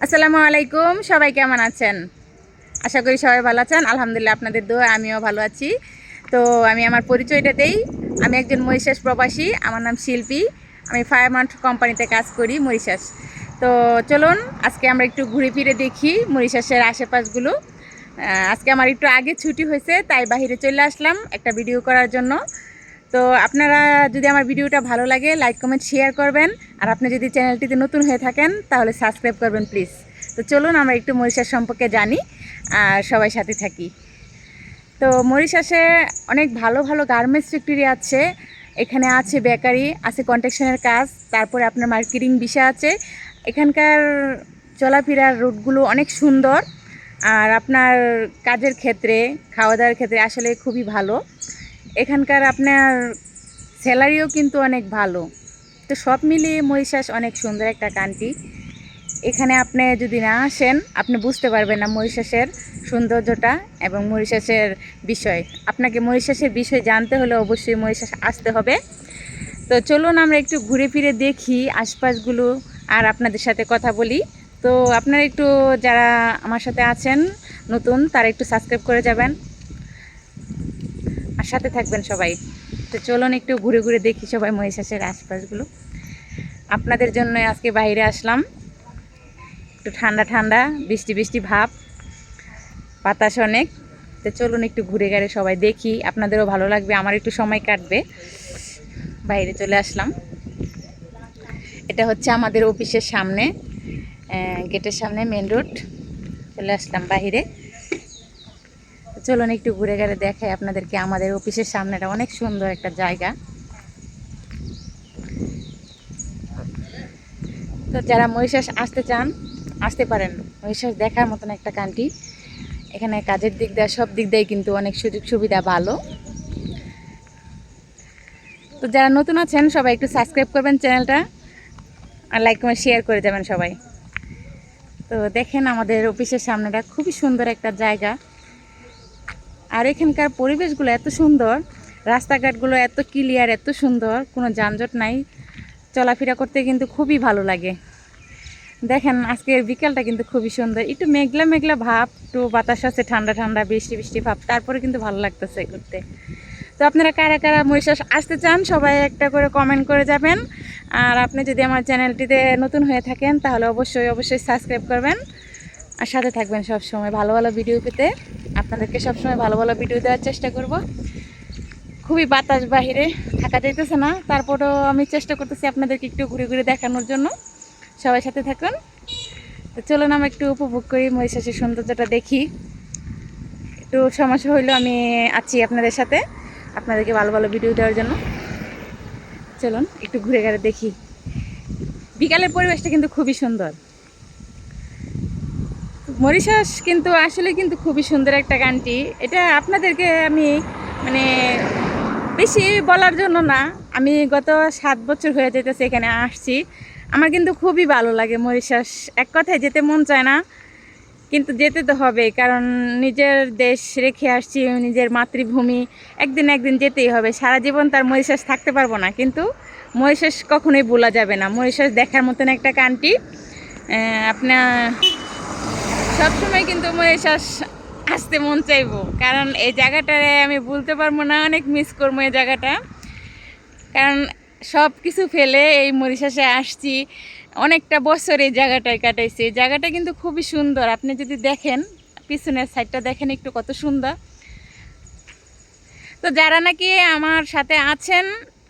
আসসালামু আলাইকুম, সবাই কেমন আছেন? আশা করি সবাই ভালো আছেন। আলহামদুলিল্লাহ, আপনাদের দোয়া আমিও ভালো আছি। তো আমি আমার পরিচয়টা দেই। আমি একজন মরিশাস প্রবাসী। আমার নাম শিল্পী। আমি ফায়ারমাউন্ট কোম্পানিতে কাজ করি মরিশাস। তো চলুন আজকে আমরা একটু ঘুরে ফিরে দেখি মরিশাসের আশেপাশগুলো। আজকে আমার একটু আগে ছুটি হয়েছে, তাই বাহিরে চলে আসলাম একটা ভিডিও করার জন্য। তো আপনারা যদি আমার ভিডিওটা ভালো লাগে লাইক কমেন্ট শেয়ার করবেন, আর আপনি যদি চ্যানেলটিতে নতুন হয়ে থাকেন তাহলে সাবস্ক্রাইব করবেন প্লিজ। তো চলুন আমরা একটু মরিশাস সম্পর্কে জানি আর সবাই সাথে থাকি। তো মরিশাসে অনেক ভালো ভালো গার্মেন্টস ফ্যাক্টরি আছে। এখানে আছে বেকারি, আছে কনস্ট্রাকশনের কাজ, তারপরে আপনার মার্কেটিং বিষয় আছে। এখানকার চলাফেরার রুটগুলো অনেক সুন্দর, আর আপনার কাজের ক্ষেত্রে খাওয়া দাওয়ার ক্ষেত্রে আসলে খুবই ভালো। এখানকার আপনার স্যালারিও কিন্তু অনেক ভালো। তো সব মিলিয়ে মরিশাস অনেক সুন্দর একটা কান্ট্রি। এখানে আপনি যদি না আসেন আপনি বুঝতে পারবেন না মরিশাসের সৌন্দর্যটা এবং মরিশাসের বিষয়। আপনাকে মরিশাসের বিষয় জানতে হলে অবশ্যই মরিশাস আসতে হবে। তো চলুন আমরা একটু ঘুরে ফিরে দেখি আশপাশগুলো, আর আপনাদের সাথে কথা বলি। তো আপনারা একটু যারা আমার সাথে আছেন নতুন, তারা একটু সাবস্ক্রাইব করে যাবেন আর সাথে থাকবেন সবাই। তো চলুন একটু ঘুরে ঘুরে দেখি সবাই মরিশাসের আশপাশগুলো। আপনাদের জন্য আজকে বাইরে আসলাম, একটু ঠান্ডা ঠান্ডা বৃষ্টি বৃষ্টি ভাব, বাতাস অনেক। তো চলুন একটু ঘুরে ঘুরে সবাই দেখি, আপনাদেরও ভালো লাগবে, আমার একটু সময় কাটবে। বাইরে চলে আসলাম। এটা হচ্ছে আমাদের অফিসের সামনে, গেটের সামনে মেন রোড। চলে আসলাম বাইরে। চলুন একটু ঘুরে ঘুরে দেখাই আপনাদেরকে। আমাদের অফিসের সামনেটা অনেক সুন্দর একটা জায়গা। তো যারা মরিশাস আসতে চান আসতে পারেন। মরিশাস দেখার মতন একটা কান্ট্রি। এখানে কাজের দিক দিয়ে সব দিক দিয়ে কিন্তু অনেক সুযোগ সুবিধা ভালো। তো যারা নতুন আছেন সবাই একটু সাবস্ক্রাইব করবেন চ্যানেলটা, আর লাইক কমেন্ট শেয়ার করে যাবেন সবাই। তো দেখেন আমাদের অফিসের সামনেটা খুবই সুন্দর একটা জায়গা, আর এখানকার পরিবেশগুলো এত সুন্দর, রাস্তাঘাটগুলো এত ক্লিয়ার, এত সুন্দর, কোনো যানজট নাই, চলাফেরা করতে কিন্তু খুবই ভালো লাগে। দেখেন আজকের বিকালটা কিন্তু খুবই সুন্দর, একটু মেঘলা মেঘলা ভাব, একটু বাতাস আছে, ঠান্ডা ঠান্ডা বৃষ্টি বৃষ্টি ভাব, তারপরে কিন্তু ভালো লাগতেছে ঘুরতে। তো আপনারা কারা কারা মরিশাস আসতে চান সবাই একটা করে কমেন্ট করে যাবেন। আর আপনি যদি আমার চ্যানেলটিতে নতুন হয়ে থাকেন তাহলে অবশ্যই অবশ্যই সাবস্ক্রাইব করবেন, আর সাথে থাকবেন সব সময় ভালো ভালো ভিডিও পেতে। আপনাদেরকে সবসময় ভালো ভালো ভিডিও দেওয়ার চেষ্টা করব। খুবই বাতাস, বাহিরে থাকা যাইতেছে না, তারপরেও আমি চেষ্টা করতেছি আপনাদেরকে একটু ঘুরে ঘুরে দেখানোর জন্য। সবাই সাথে থাকুন। তো চলুন আমরা একটু উপভোগ করি, মরিশাসের সৌন্দর্যটা দেখি। একটু সমস্যা হইলেও আমি আছি আপনাদের সাথে, আপনাদেরকে ভালো ভালো ভিডিও দেওয়ার জন্য। চলুন একটু ঘুরে ঘুরে দেখি। বিকালের পরিবেশটা কিন্তু খুবই সুন্দর। মরিশাস কিন্তু আসলে কিন্তু খুবই সুন্দর একটা কান্ট্রি। এটা আপনাদেরকে আমি মানে বেশি বলার জন্য না, আমি গত 7 বছর হয়ে যেতেছে এখানে আসছি। আমার কিন্তু খুবই ভালো লাগে মরিশাস। এক কথায় যেতে মন চায় না, কিন্তু যেতে তো হবে, কারণ নিজের দেশ রেখে আসছি, নিজের মাতৃভূমি, একদিন একদিন যেতেই হবে। সারা জীবন তার মরিশাস থাকতে পারবো না, কিন্তু মরিশাস কখনোই ভোলা যাবে না। মরিশাস দেখার মতন একটা কান্ট্রি। আপনার সবসময় কিন্তু মরিশাস আসতে মন চাইবো, কারণ এই জায়গাটারে আমি ভুলতে পারবো না, অনেক মিস করবো এই জায়গাটা। কারণ সব কিছু ফেলে এই মরিশাসে আসছি, অনেকটা বছর এই জায়গাটায় কাটাইছি। এই জায়গাটা কিন্তু খুবই সুন্দর, আপনি যদি দেখেন পিছনের সাইডটা দেখেন একটু কত সুন্দর। তো যারা নাকি আমার সাথে আছেন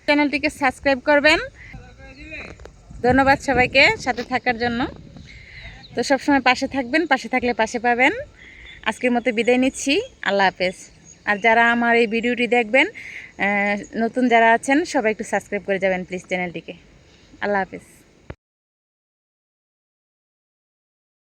চ্যানেলটিকে সাবস্ক্রাইব করবেন। ধন্যবাদ সবাইকে সাথে থাকার জন্য। তো সবসময় পাশে থাকবেন, পাশে থাকলে পাশে পাবেন। আজকের মতো বিদায় নিচ্ছি, আল্লাহ হাফেজ। আর যারা আমার এই ভিডিওটি দেখবেন, নতুন যারা আছেন সবাই একটু সাবস্ক্রাইব করে যাবেন প্লিজ চ্যানেলটিকে। আল্লাহ হাফেজ।